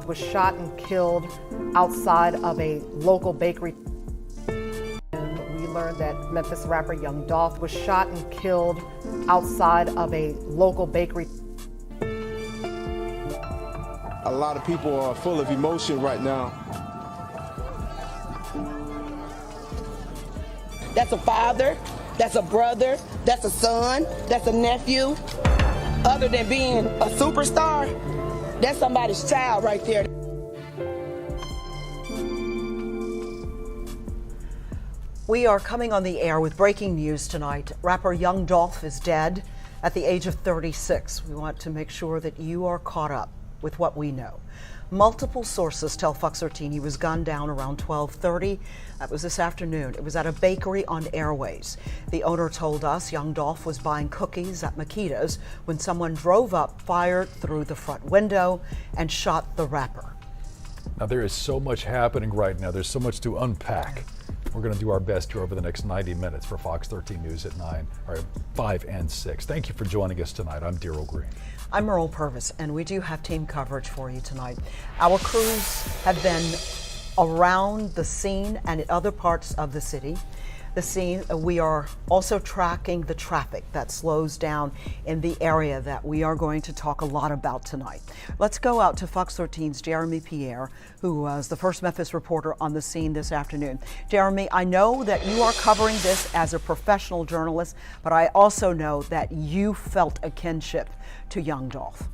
Dolph was shot and killed outside of a local bakery. We learned that Memphis rapper Young Dolph was shot and killed outside of a local bakery. A lot of people are full of emotion right now. That's a father, that's a brother, that's a son, that's a nephew. Other than being a superstar, that's somebody's child right there. We are coming on the air with breaking news tonight. Rapper Young Dolph is dead at the age of 36. We want to make sure that you are caught up with what we know. Multiple sources tell Fox 13 he was gunned down around 12:30. That was this afternoon. It was at a bakery on Airways. The owner told us Young Dolph was buying cookies at Makita's when someone drove up, fired through the front window, and shot the rapper. Now, there is so much happening right now. There's so much to unpack. We're going to do our best here over the next 90 minutes for Fox 13 News at 5 and 6. Thank you for joining us tonight. I'm Daryl Green. I'm Merle Purvis, and we do have team coverage for you tonight. Our crews have been around the scene and in other parts of the city. We are also tracking the traffic that slows down in the area that we are going to talk a lot about tonight. Let's go out to Fox 13's Jeremy Pierre, who was the first Memphis reporter on the scene this afternoon. Jeremy, I know that you are covering this as a professional journalist, but I also know that you felt a kinship to Young Dolph.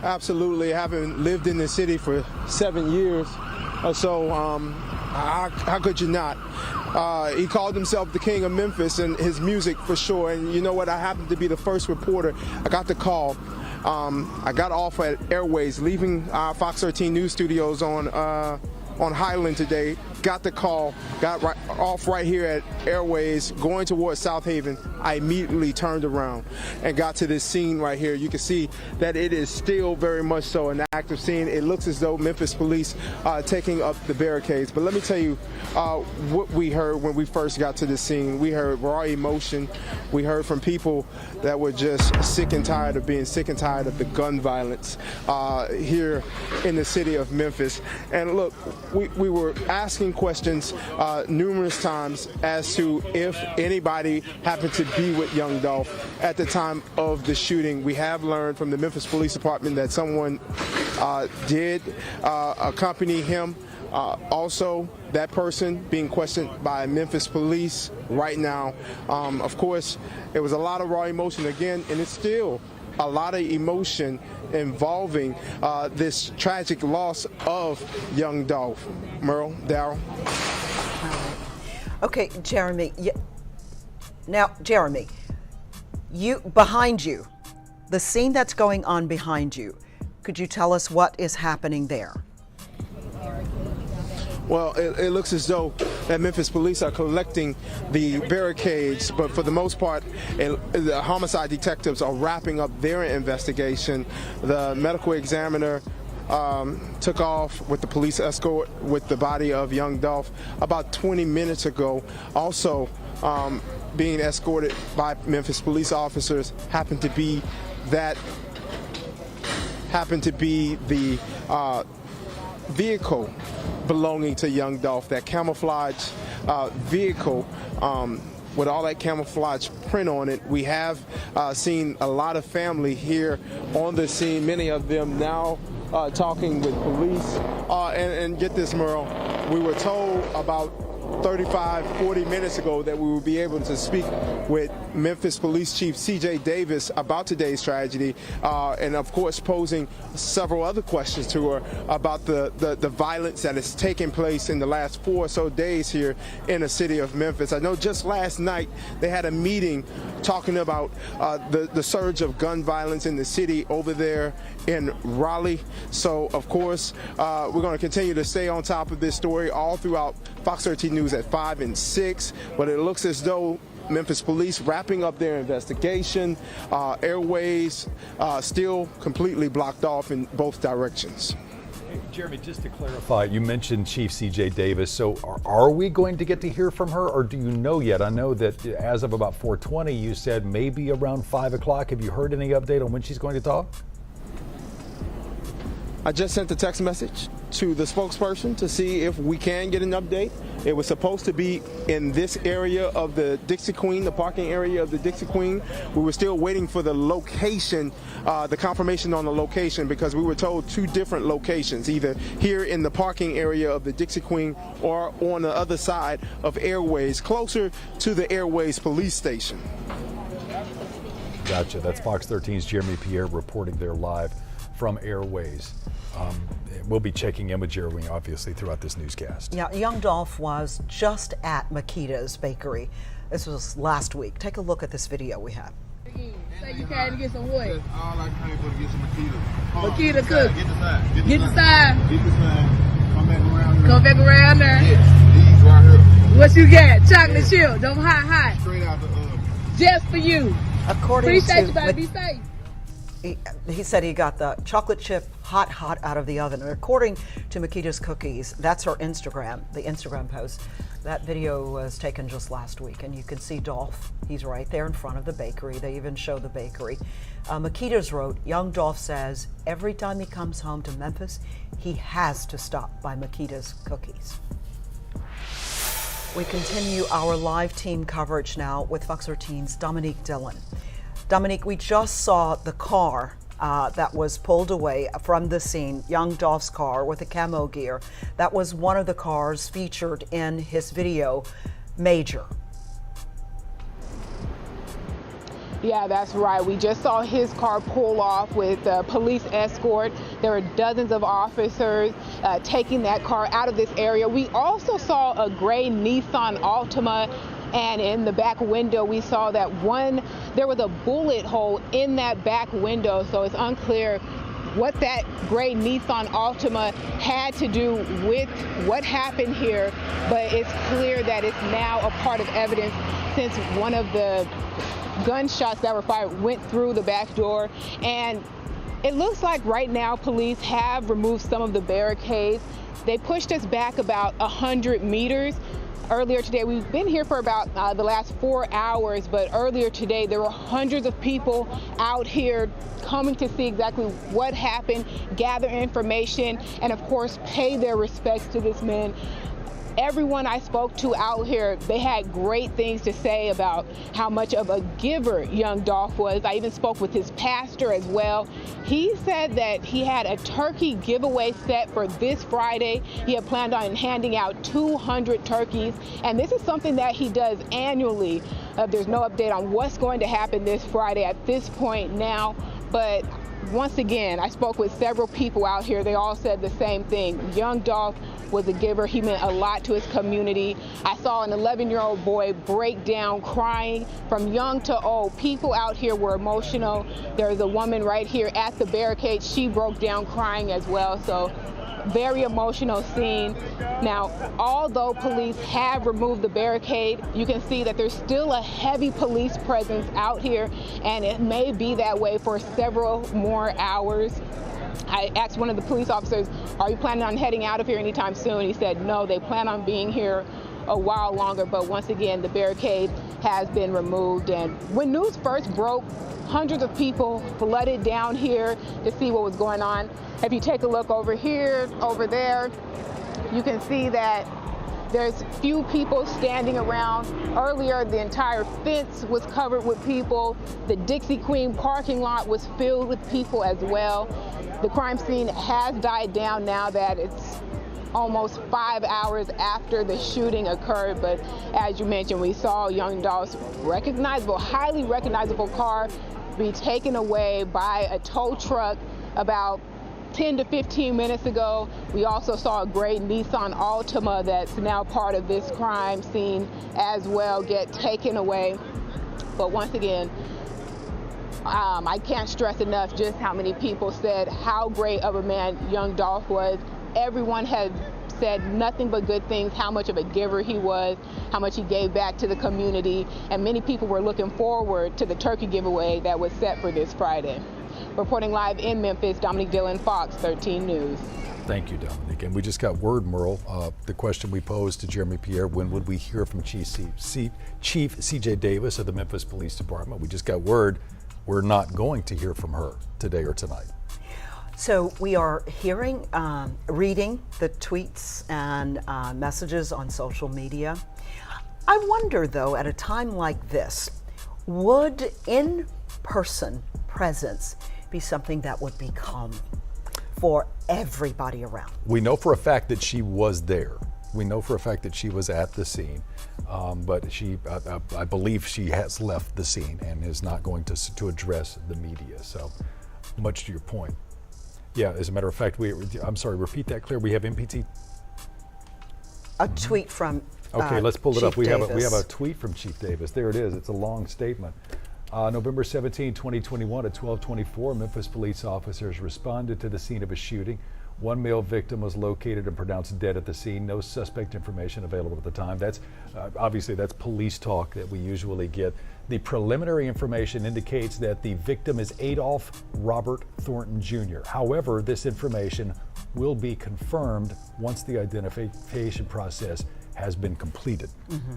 Absolutely, having lived in the city for 7 years or so, how could you not? He called himself the king of Memphis and his music for sure. And you know what? I happened to be the first reporter. I got the call. I got off at Airways, leaving our Fox 13 News studios on Highland today. Got the call, got off right here at Airways, going towards South Haven. I immediately turned around and got to this scene right here. You can see that it is still very much so an active scene. It looks as though Memphis police are taking up the barricades. But let me tell you what we heard when we first got to the scene. We heard raw emotion. We heard from people that were just sick and tired of being sick and tired of the gun violence here in the city of Memphis. And look, we were asking questions numerous times as to if anybody happened to be with Young Dolph at the time of the shooting. We have learned from the Memphis Police Department that someone did accompany him. Also, that person being questioned by Memphis police right now. Of course, it was a lot of raw emotion again, and it's still a lot of emotion involving this tragic loss of Young Dolph. Merle, Darryl. Okay, Jeremy. Now, Jeremy, behind you, the scene that's going on behind you, could you tell us what is happening there? Well, it looks as though that Memphis police are collecting the barricades, but for the most part, the homicide detectives are wrapping up their investigation. The medical examiner took off with the police escort with the body of Young Dolph about 20 minutes ago. Also being escorted by Memphis police officers happened to be the vehicle belonging to Young Dolph, that camouflage vehicle with all that camouflage print on it. We have seen a lot of family here on the scene, many of them now talking with police. And get this, Merle, we were told about 40 minutes ago that we would be able to speak with Memphis Police Chief C.J. Davis about today's tragedy, and of course posing several other questions to her about the violence that has taken place in the last 4 or so days here in the city of Memphis. I know just last night they had a meeting talking about the surge of gun violence in the city over there in Raleigh. So of course we're going to continue to stay on top of this story all throughout Fox 13 News at 5 and 6, but it looks as though Memphis police wrapping up their investigation. Airways still completely blocked off in both directions. Hey, Jeremy, just to clarify, you mentioned Chief C.J. Davis. So are we going to get to hear from her, or do you know yet? I know that as of about 4:20, you said maybe around 5 o'clock. Have you heard any update on when she's going to talk? I just sent a text message to the spokesperson to see if we can get an update. It was supposed to be in this area of the Dixie Queen, the parking area of the Dixie Queen. We were still waiting for the location, the confirmation on the location, because we were told two different locations, either here in the parking area of the Dixie Queen or on the other side of Airways, closer to the Airways police station. Gotcha. That's Fox 13's Jeremy Pierre reporting there live from Airways. We'll be checking in with Jeremy, obviously, throughout this newscast. Yeah, young Dolph was just at Makita's bakery. This was last week. Take a look at this video we have. Say you came to get some what? That's all I came for, to get some Makita. Makita cook. Get the side. Get the side. Get the side. Come back around here. Come back around there. Yes, these right here. What you got? Chocolate chip. Don't hot. Straight out the Just for you. According Appreciate to you, baby. Be safe. he said he got the chocolate chip hot out of the oven. And according to Makita's Cookies, that's her Instagram, the Instagram post. That video was taken just last week, and you can see Dolph. He's right there in front of the bakery. They even show the bakery. Makita's wrote, young Dolph says every time he comes home to Memphis, he has to stop by Makita's Cookies. We continue our live team coverage now with Fox 13's Dominique Dillon. Dominique, we just saw the car that was pulled away from the scene, young Dolph's car with the camo gear. That was one of the cars featured in his video, Major. Yeah, that's right. We just saw his car pull off with police escort. There were dozens of officers taking that car out of this area. We also saw a gray Nissan Altima, and in the back window we saw that there was a bullet hole in that back window, so it's unclear what that gray Nissan Altima had to do with what happened here, but it's clear that it's now a part of evidence since one of the gunshots that were fired went through the back door. And it looks like right now police have removed some of the barricades. They pushed us back about 100 meters. Earlier today, we've been here for about the last 4 hours, but earlier today there were hundreds of people out here coming to see exactly what happened, gather information, and of course pay their respects to this man. Everyone I spoke to out here, they had great things to say about how much of a giver young Dolph was. I even spoke with his pastor as well. He said that he had a turkey giveaway set for this Friday. He had planned on handing out 200 turkeys, and this is something that he does annually. There's no update on what's going to happen this Friday at this point now, but once again, I spoke with several people out here. They all said the same thing. Young Dolph was a giver. He meant a lot to his community. I saw an 11-year-old boy break down crying. From young to old, people out here were emotional. There's a woman right here at the barricade. She broke down crying as well. So very emotional scene. Now, although police have removed the barricade, you can see that there's still a heavy police presence out here, and it may be that way for several more hours. I asked one of the police officers, are you planning on heading out of here anytime soon? He said no, they plan on being here a while longer, but once again, the barricade has been removed. And when news first broke, hundreds of people flooded down here to see what was going on. If you take a look over here, over there, you can see that there's few people standing around. Earlier, the entire fence was covered with people. The Dixie Queen parking lot was filled with people as well. The crime scene has died down now that it's almost 5 hours after the shooting occurred, but as you mentioned, we saw young Dolph's recognizable, highly recognizable car be taken away by a tow truck about 10 to 15 minutes ago. We also saw a gray Nissan Altima that's now part of this crime scene as well get taken away. But once again, I can't stress enough just how many people said how great of a man young Dolph was. Everyone had said nothing but good things, how much of a giver he was, how much he gave back to the community, and many people were looking forward to the turkey giveaway that was set for this Friday. Reporting live in Memphis, Dominique Dillon, Fox 13 News. Thank you, Dominique. And we just got word, Merle, the question we posed to Jeremy Pierre, when would we hear from Chief C.J. Davis of the Memphis Police Department? We just got word we're not going to hear from her today or tonight. So we are hearing, reading the tweets and messages on social media. I wonder, though, at a time like this, would in-person presence be something that would become for everybody around? We know for a fact that she was there. We know for a fact that she was at the scene, but I believe she has left the scene and is not going to address the media. So, much to your point. Yeah, as a matter of fact, I'm sorry, repeat that, Claire. We have MPT. A tweet from Okay, let's pull it Chief up. We have Davis. a tweet from Chief Davis. There it is. It's a long statement. November 17, 2021 at 12:24, Memphis police officers responded to the scene of a shooting. One male victim was located and pronounced dead at the scene. No suspect information available at the time. That's obviously that's police talk that we usually get. The preliminary information indicates that the victim is Adolph Robert Thornton Jr. However, this information will be confirmed once the identification process has been completed. Mm-hmm.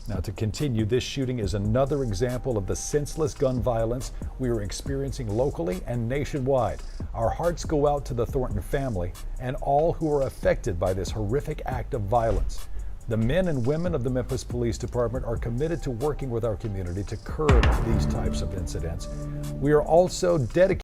Now, to continue, this shooting is another example of the senseless gun violence we are experiencing locally and nationwide. Our hearts go out to the Thornton family and all who are affected by this horrific act of violence. The men and women of the Memphis Police Department are committed to working with our community to curb these types of incidents. We are also dedicated